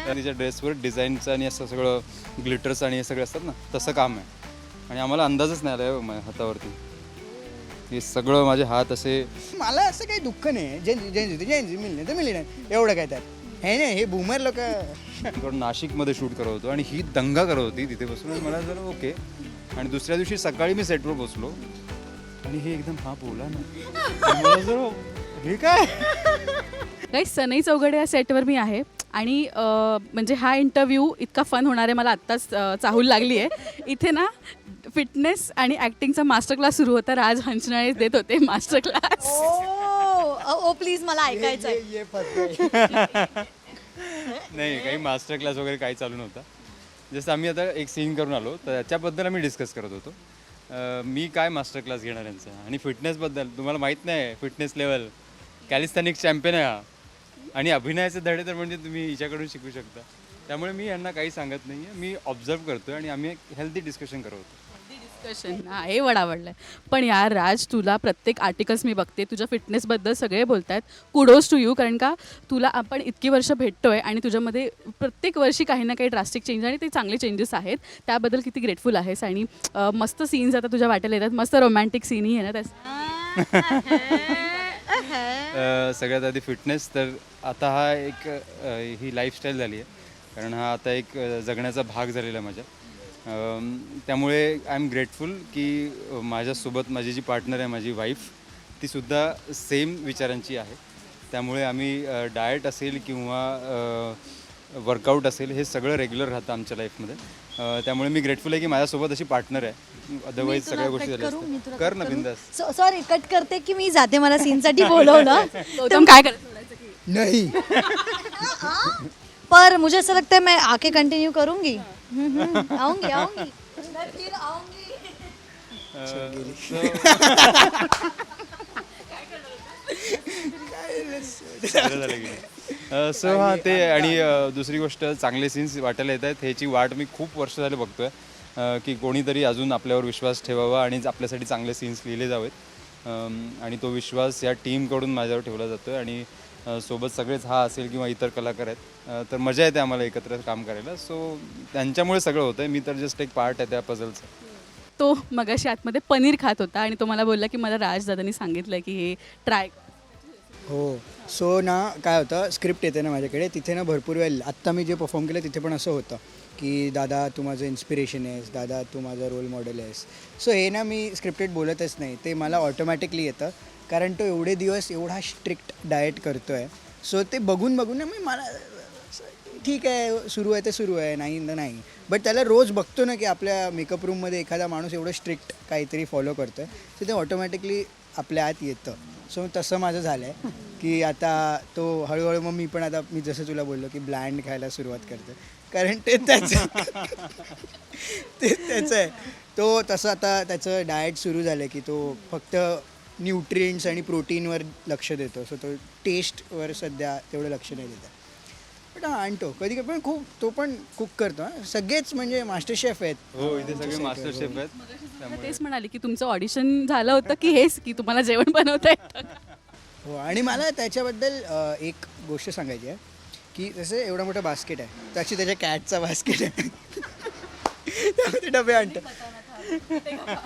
तिच्या ड्रेसवर डिझाईनचं आणि असं सगळं ग्लिटर्स आणि हे सगळे असतात ना, तसं काम आहे. आणि आम्हाला अंदाजच नाही आला माझ्या हातावरती. हे सगळं माझे हात असे. मला असं काही दुःख नाही. जैन मिळणे तर मिळले नाही, एवढं काय त्यात हे नाही. हे बूमर लोक नाशिकमध्ये शूट करत होतो आणि ही दंगा करत होती तिथे बसून. आणि मला झालं ओके. आणि दुसऱ्या दिवशी सकाळी मी सेटवर बसलो आणि हे एकदम हा बोला ना. मला जरा हे काय. काही सनई चौघडे या सेटवर मी आहे आणि म्हणजे हा इंटरव्ह्यू इतका फन होणार आहे मला आत्ताच चाहूल लागली आहे. इथे ना फिटनेस आणि ॲक्टिंगचा मास्टर क्लास सुरू होता. राज हंचनाळे देत होते मास्टर क्लास. ओ प्लीज मला ऐकायचं आहे. नाही, काही मास्टर क्लास वगैरे काही चालू नव्हता. जसं आम्ही आता एक सीन करून आलो तर त्याच्याबद्दल आम्ही डिस्कस करत होतो. मी काय मास्टर क्लास घेणार यांचा. आणि फिटनेसबद्दल तुम्हाला माहीत नाही, फिटनेस लेवल कॅलिस्थॅनिक चॅम्पियन आहे हा. आणि अभिनयाचे धडे तर म्हणजे तुम्ही हिच्याकडून शिकू शकता. त्यामुळे मी यांना काही सांगत नाही आहे. मी ऑब्झर्व करतो आणि आम्ही एक हेल्दी डिस्कशन करत होतो. डिस्कशन हां, हे वड आवडलं आहे. पण यार राज, तुला प्रत्येक आर्टिकल्स मी बघते तुझ्या फिटनेसबद्दल सगळे बोलत आहेत. Kudos to you. कारण का तुला आपण इतकी वर्ष भेटतो आहे आणि तुझ्यामध्ये प्रत्येक वर्षी काही ना काही ड्रास्टिक चेंज आणि ते चांगले चेंजेस आहेत. त्याबद्दल किती ग्रेटफुल आहेस. आणि मस्त सीन्स आता तुझ्या वाटेला येतात. मस्त रोमॅन्टिक सीनही आहे ना त्यास. सगळ्यात आधी फिटनेस. तर आता हा एक ही लाईफस्टाईल झाली आहे. कारण हा आता एक जगण्याचा भाग झालेला आहे माझ्या. त्यामुळे आय एम ग्रेटफुल की माझ्यासोबत माझी जी पार्टनर आहे, माझी वाईफ, तीसुद्धा सेम विचारांची आहे. त्यामुळे आम्ही डाएट असेल किंवा वर्कआउट असेल हे सगळं रेग्युलर राहतं आमच्या लाईफमध्ये. त्यामुळे मी ग्रेटफुल आहे की माझ्यासोबत अशी पार्टनर आहे. अदरवाईज सगळ्या गोष्टी झाल्या असतात. कर ना बिंदास. सॉरी कट करते की मी जाते, मला सीनसाठी बोलवलं. गौतम काय करायचं. नाही. पर मुझे ऐसा लगता है मैं आके कंटिन्यू करूंगी. आऊंगी आऊंगी मैं फिर आऊंगी. सो हां ते. आणि दुसरी गोष्ट, चांगले सीन्स वाटायला येत आहेत. ह्याची वाट मी खूप वर्ष झाले बघतोय की कोणीतरी अजून आपल्यावर विश्वास ठेवावा आणि आपल्यासाठी चांगले सीन्स लिहिले जावेत. आणि तो विश्वास या टीमकडून माझ्यावर ठेवला जातो आहे. आणि सोबत सगळेच हा असेल किंवा इतर कलाकार आहेत तर मजा येते आम्हाला एकत्र काम करायला. सो त्यांच्यामुळे सगळं होतं आहे. मी तर जस्ट एक पार्ट आहे त्या पझलचं. तो मगाशी आतमध्ये पनीर खात होता आणि तो मला बोलला की मला राजदादांनी सांगितलं की हे ट्राय. हो. सो ना काय होतं, स्क्रिप्ट येते ना माझ्याकडे, तिथे ना भरपूर वेळ आत्ता मी जे परफॉर्म केलं तिथे पण असं होतं की दादा तू माझं इन्स्पिरेशन आहेस, दादा तू माझा रोल मॉडेल आहेस. सो हे ना मी स्क्रिप्टेड बोलतच नाही, ते मला ऑटोमॅटिकली येतं. कारण तो एवढे दिवस एवढा स्ट्रिक्ट डाएट करतो आहे. सो ते बघून बघून ना मी मला ठीक आहे, सुरू आहे ते सुरू आहे, नाही तर नाही. बट त्याला रोज बघतो ना की आपल्या मेकअप रूममध्ये एखादा माणूस एवढं स्ट्रिक्ट काहीतरी फॉलो करतो आहे, तर ते ऑटोमॅटिकली आपल्या आत येतं. सो तसं माझं झालं आहे की आता तो हळूहळू मग मी पण आता मी जसं तुला बोललो की ब्लँड खायला सुरुवात करतो. कारण ते त्याचं ते त्याचं आहे. तो तसं आता त्याचं डाएट सुरू झालं की तो फक्त न्यूट्रिएंट्स आणि प्रोटीनवर लक्ष देतो. सो तो टेस्टवर सध्या तेवढं लक्ष नाही देतं. बट हा आणतो कधी कधी. पण खूप तो पण कुक करतो. सगळेच म्हणजे मास्टर शेफ आहेत. हो, इथे सगळे मास्टर शेफ आहेत. तेच म्हणाले की तुमचं ऑडिशन झालं होतं की हेच की तुम्हाला जेवण बनवता येतं. हो. आणि मला त्याच्याबद्दल एक गोष्ट सांगायची आहे की जसं एवढा मोठा बास्केट आहे, त्याची त्याच्या कॅटचा बास्केट आहे. त्यामध्ये डबे आणतो.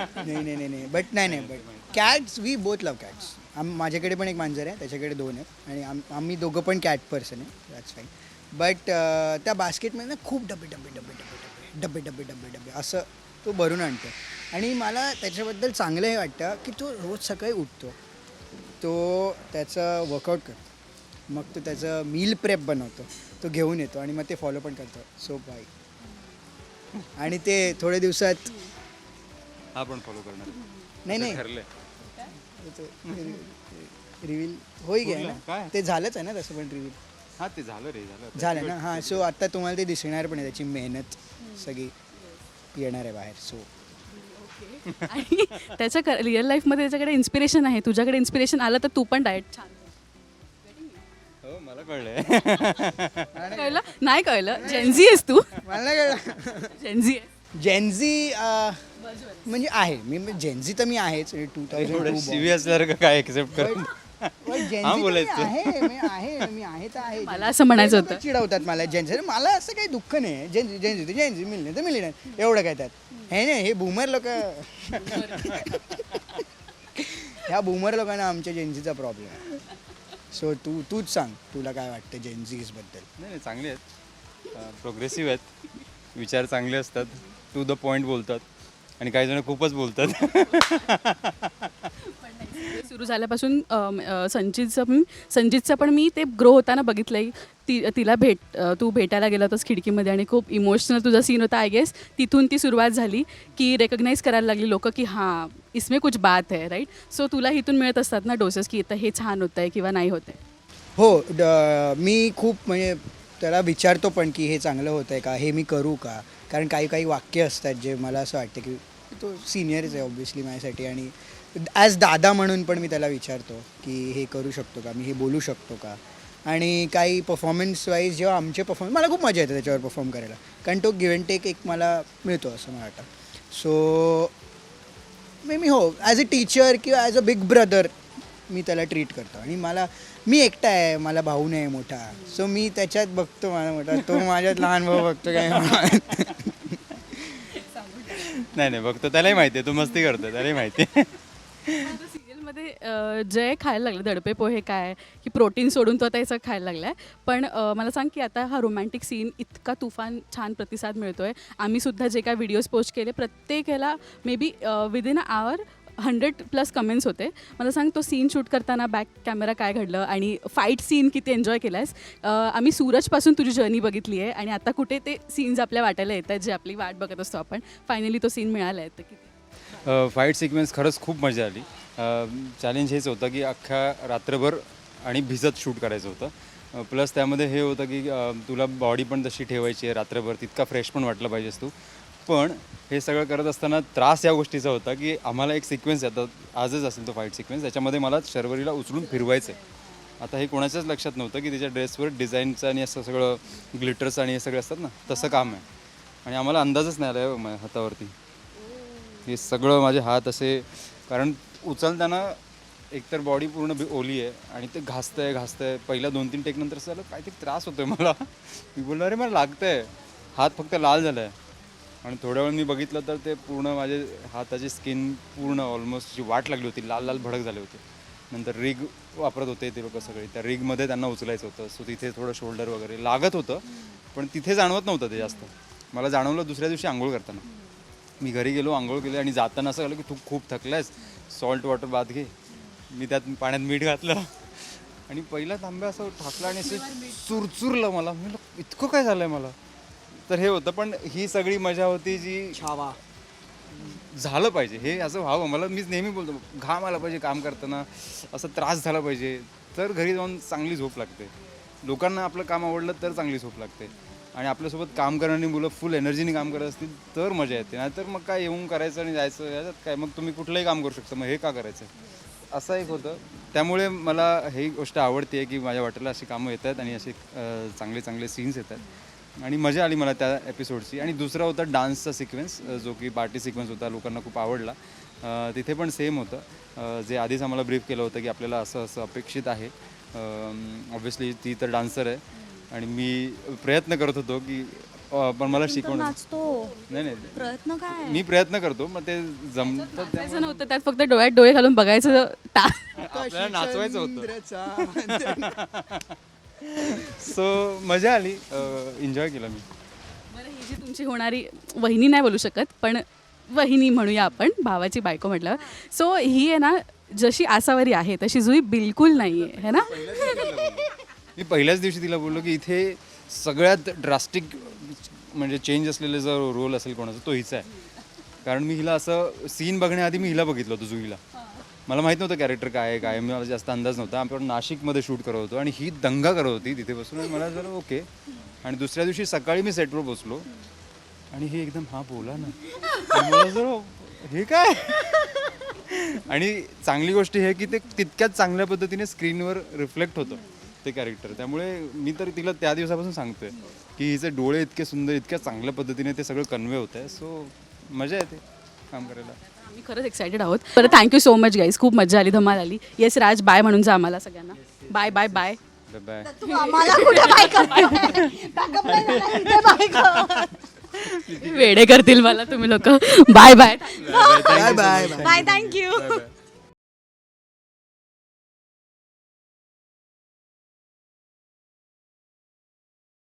नाही but but cats we both love cats. माझ्याकडे पण एक मांजर आहे, त्याच्याकडे 2 आहेत आणि आम्ही दोघं पण कॅट पर्सन आहे. That's fine. बट त्या बास्केटमध्ये ना खूप डबे डबे डबे डबे डबे डबे डबे डबे असं तो भरून आणतो. आणि मला त्याच्याबद्दल चांगलं हे वाटतं की तो रोज सकाळी उठतो, तो त्याचं वर्कआउट करतो, मग तो त्याचं मील प्रेप बनवतो, तो घेऊन येतो आणि मग ते फॉलो पण करतो. So bye. आणि ते थोड्या दिवसात हा पण फॉलो करणार. नाही ठरलंय. रिव्हील होई घ्या ना. काय? ते झालंच आहे ना तसं पण रिव्हील हां ते झालं रे, झालं ना. हां. सो आता तुम्हाला ते दिसणार पण आहे, त्याची मेहनत सगळी येणार आहे बाहेर. सो आणि त्याच्या रिअल लाईफमध्ये त्याच्याकडे इन्स्पिरेशन आहे. तुझ्याकडे इन्स्पिरेशन आलं तर तू पण डाएट छान. हो मला कळलंय. कळलं नाही कळलं. जेनझी आहेस तू. मला नाही कळलं. जेनझी आहे. जेनझी म्हणजे आहे मी. जेनझी तर मी आहेच. 2002 शिवी असल्यावर काय एक्सेप्ट कर. बोलायचं. मी आहे तर आहे. मला असं म्हणायचं ते होतं. लोकं चिडवतात मला जेन्स. मला असं काही दुःख नाही. जेन्स मिळणे तर मिळणे एवढं काय त्यात. हे नाही, हे बूमर लोक ह्या बूमर लोकांना आमच्या जेन्झीचा प्रॉब्लेम आहे. सो तूच सांग, तुला काय वाटतं जेन्झीज बद्दल? नाही चांगले आहेत, प्रोग्रेसिव्ह आहेत, विचार चांगले असतात, टू द पॉईंट बोलतात आणि काही जण खूपच बोलतात. सुरू झाल्यापासून संजितचं पण मी ते ग्रो होताना बघितलं आहे. तिला तू भेटायला गेला होतास खिडकीमध्ये आणि खूप इमोशनल तुझा सीन होता. आय गेस तिथून ती सुरुवात झाली की रेकग्नाईज करायला लागली लोक की हां इसमें कुछ बात है, राईट? सो तुला इथून मिळत असतात ना डोसेस की इथं हे छान होतं आहे किंवा नाही होतं आहे. हो, मी खूप म्हणजे त्याला विचारतो पण की हे चांगलं होतं आहे का, हे मी करू का? कारण काही काही वाक्य असतात जे मला असं वाटतं की तो सिनियरच आहे ऑब्व्हियसली माझ्यासाठी, आणि ॲज दादा म्हणून पण मी त्याला विचारतो की हे करू शकतो का, मी हे बोलू शकतो का? आणि काही परफॉर्मन्स वाईज जेव्हा आमचे परफॉर्मन्स, मला खूप मजा येते त्याच्यावर परफॉर्म करायला, कारण तो गिव्ह अँड टेक एक मला मिळतो असं मला वाटतं. सो मी हो ॲज अ टीचर किंवा ॲज अ बिग ब्रदर मी त्याला ट्रीट करतो. आणि मी एकटा आहे, मला भाऊ नाही मोठा, सो मी त्याच्यात बघतो माझा मोठा, तो माझ्यात लहान भाऊ बघतो काय. नाही बघतो, त्यालाही माहिती आहे तू मस्ती करतो, त्यालाही माहिती आहे. सिरियलमध्ये जय खायला लागला दडपे पोहे काय की प्रोटीन सोडून तो आता याचं खायला लागला आहे. पण मला सांग की आता हा रोमॅन्टिक सीन इतका तुफान छान प्रतिसाद मिळतो आहे. आम्ही सुद्धा जे काय व्हिडिओज पोस्ट केले प्रत्येक ह्याला may be within a our 100+ comments होते. मला सांग तो सीन शूट करताना बॅक कॅमेरा काय घडलं आणि फाईट सीन किती एन्जॉय केला आहेस? आम्ही सूरजपासून तुझी जर्नी बघितली आहे आणि आता कुठे ते सीन्स आपल्या वाटायला येत आहेत जे आपली वाट बघत असतो आपण. फायनली तो सीन मिळाला आहे तर किती फाईट सिक्वेन्स खरंच खूप मजा आली. चॅलेंज हेच होतं की अख्ख्या रात्रभर आणि भिजत शूट करायचं होतं. प्लस त्यामध्ये हे होतं की तुला बॉडी पण तशी ठेवायची आहे रात्रभर, तितका फ्रेश पण वाटलं पाहिजेस तू. पण हे सगळं करत असताना त्रास या गोष्टीचा होता की आम्हाला एक सिक्वेन्स येतात, आजच असेल तो फाईट सिक्वेन्स, त्याच्यामध्ये मला शर्वरीला उचलून फिरवायचं आहे. आता हे कोणाच्याच लक्षात नव्हतं की तिच्या ड्रेसवर डिझाईनचं आणि असं सगळं ग्लिटर्स आणि हे सगळे असतात ना, तसं काम आहे. आणि आम्हाला अंदाजच नाही आला आहे हातावरती. हे सगळं माझे हात असे, कारण उचलताना एकतर बॉडी पूर्ण ओली आहे आणि ते घासतं आहे. पहिल्या 2-3 टेकनंतर झालं काहीतरी त्रास होतो आहे मला. मी बोललो अरे मला लागतं आहे, हात फक्त लाल झाला आहे. आणि थोड्या वेळ मी बघितलं तर ते पूर्ण माझे हाताची स्किन पूर्ण ऑलमोस्ट जी वाट लागली होती, लाल भडक झाले होते. नंतर रिग वापरत होते ते लोक सगळे, त्या रिगमध्ये त्यांना उचलायचं होतं. सो तिथे थोडं शोल्डर वगैरे लागत होतं, पण तिथे जाणवत नव्हतं ते जास्त. मला जाणवलं दुसऱ्या दिवशी आंघोळ करताना. मी घरी गेलो, आंघोळ केली आणि जाताना असं झालं की तू खूप थकलायस, सॉल्ट वॉटर बाथ घे. मी त्यात पाण्यात मीठ घातलं आणि पहिला तांब्या असं टाकला आणि असं चुरचुरलं मला. मी इतकं काय झालं आहे मला. तर हे होतं, पण ही सगळी मजा होती जी छावा झालं पाहिजे, हे असं व्हावं. मला मीच नेहमी बोलतो घाम आला पाहिजे काम करताना, असं त्रास झाला पाहिजे, तर घरी जाऊन चांगली झोप लागते. लोकांना आपलं काम आवडलं तर चांगली झोप लागते. आणि आपल्यासोबत काम करणारी मुलं फुल एनर्जीने काम करत असतील तर मजा येते. नाहीतर मग काय येऊन करायचं आणि जायचं, याच्यात काय मग तुम्ही कुठलंही काम करू शकता, मग हे का करायचं, असं एक होतं. त्यामुळे मला ही गोष्ट आवडते की माझ्या वाटेला अशी कामं येत आहेत आणि असे चांगले सीन्स येतात आणि मजा आली मला त्या एपिसोडची. आणि दुसरा होता डान्सचा सिक्वेन्स, जो की पार्टी सिक्वेन्स होता, लोकांना खूप आवडला. तिथे पण सेम होतं, जे आधीच आम्हाला ब्रीफ केलं होतं की आपल्याला असं अपेक्षित आहे. ऑब्व्हियसली ती तर डान्सर आहे आणि मी प्रयत्न करत होतो की पण मला शिकवणं नाही प्रयत्न काय मी प्रयत्न करतो, मग ते जमतं. नाचायचं नव्हतं त्यात, फक्त डोळ्यात डोळे घालून बघायचं आपल्याला नाचवायचं होतं. सो मजा आली, एन्जॉय केलं मी. बरं, ही जी तुमची होणारी वहिनी नाही बोलू शकत पण वहिनी म्हणूया आपण, भावाची बायको म्हटलं. सो ही आहे ना जशी आसावरी आहे तशी जुई बिलकुल नाही आहे, है ना? मी पहिल्याच दिवशी तिला बोललो की इथे सगळ्यात ड्रास्टिक म्हणजे चेंज असलेला जो रोल असेल कोणाचा तो हिचा आहे. कारण मी हिला असं सीन बघण्याआधी मी हिला बघितलं होतं जुईला. मला माहीत नव्हतं कॅरेक्टर काय आहे, मला जास्त अंदाज नव्हता. आपण नाशिकमध्ये शूट करत होतो आणि ही दंगा करत होती तिथे बसून आणि मला झालं ओके. आणि दुसऱ्या दिवशी सकाळी मी सेटवर बसलो आणि हे एकदम हा बोला ना, आणि मला झालं हे काय. आणि चांगली गोष्ट ही आहे की ते तितक्याच चांगल्या पद्धतीने स्क्रीनवर रिफ्लेक्ट होतं ते कॅरेक्टर. त्यामुळे मी तर तिला त्या दिवसापासून सांगतोय की हिचे डोळे इतके सुंदर, इतक्या चांगल्या पद्धतीने ते सगळं कन्वे होत आहे. सो मजा येते काम करायला. आम्ही खरंच एक्सायटेड आहोत. बरं थँक्यू सो मच गाईज, खूप मजा आली, धमाल आली. येस राज, बाय म्हणून जा आम्हाला सगळ्यांना. Bye bye bye. बाय. तू आम्हाला कुठे बाय करतोय? Backup line आला, इथे बाय कर. वेडे करतील मला तुम्ही लोक. Bye bye. Bye bye bye. Bye thank you.